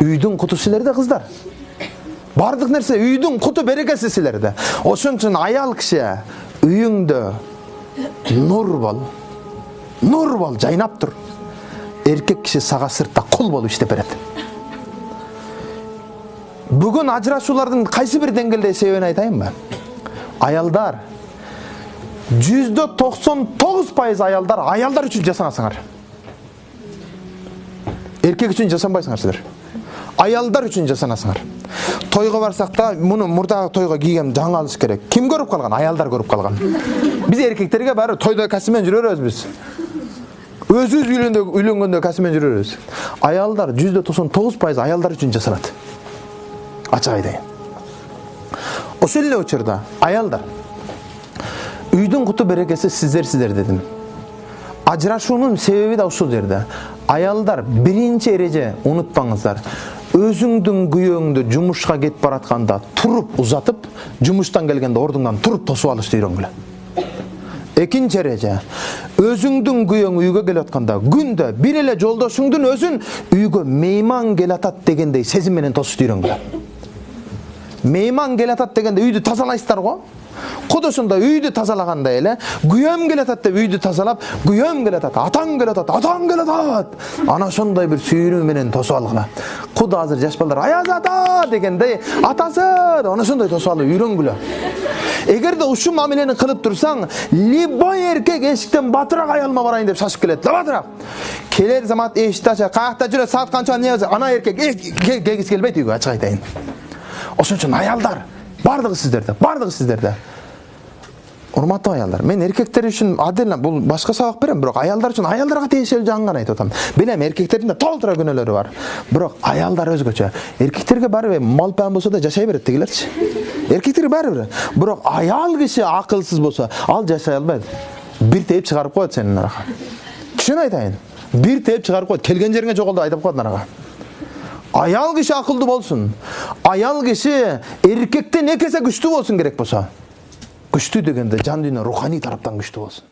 Үйдүн куту силерде кыздар. Бардык нерсе үйдүн куту берекеси силерде. Ошон үчүн аял киши үйүңдө нур бол, жайнап тур. Эркек киши сага сыртта кул болуп иштеп берет. Бүгүн ажырашуулардын кайсы бир деңгээлде себебин айтайынбы? Аялдар 99% аялдар үчүн жасаңасыңар. Эркек үчүн жасанбайсыңар силер. Аялдар үчүн жасанасыңар. Тойго барсак да, муну мурдагы тойго кийген жаңы алыш керек. Ким көрүп калган? Аялдар көрүп калган. Биз эркектерге баары тойдо касымен жүрө беребиз. Өзүбүз үйлөнгөндө касымен жүрө беребиз. Аялдар 99% аялдар үчүн жасалат. Ачык айтайын. Ошол эле учурда аялдар үйдүн куту берекеси сиздер дедим. Ажырашуунун себеби да ушул жерде. Аялдар биринчи эреже унутпаңыздар. Өзүңдүн күйөөңдү жумушка кетип баратканда туруп узатып, жумуштан келгенде ордуңдан туруп тосуп алышты үйрөнгүлө. Экинчи эреже, өзүңдүн күйөөң үйгө келип атканда күндө бир эле жолдошуңдун өзүн үйгө мейман келатат дегендей сезим менен тосушты үйрөнгүлө. Мейман келатат дегенде үйдү тазалайсыздар го? Кудусунда үйдү тазалагандай эле, күйөөм келатат деп үйдү тазалап, күйөөм келатат, атаң келатат. Ана ошондой бир сүйүүнү менен тосуп алгыла. Куду азыр жаш балдар аяз ата дегендей, атасы ана ошондой тосуп алып үйрөнгүлө. Эгерде ушул мамилени кылып турсаң, любой эркек эшиктен батыраак аялыма барайын деп шашып келет. Батыраак. Келер замат эшикти ача, каякта жүрөт, саат канча эмне болсо, ана эркек кегиз келбейт үйгө, ачык айтайын. Ошон үчүн аялдар бардыгы сиздерде. Урматтуу аялдар, мен эркектер үчүн отдельно бул башка сабак берем, бирок аялдар үчүн аялдарга тиешелүү жаңган айтып атам. Билем, эркектердин да толтура күнөөлөрү бар. Бирок аялдар өзгөчө. Эркектерге баары бир мал пан болсо да жашай берет дегилерчи. Эркектерге баары бир. Бирок аял киши акылсыз болсо, ал жашай албайт. Бир тээп чыгарып коет сени нарага. Түшүн айтайын. Бир тээп чыгарып коет, келген жериңе жоголду айтып коет нарага. Аял киши акылдуу болсун. Аял киши эркектен 2 эсе күчтүү болсун керек болсо. Күчтүү дегенде жан дүйнө руханий тараптан күчтүү болсун.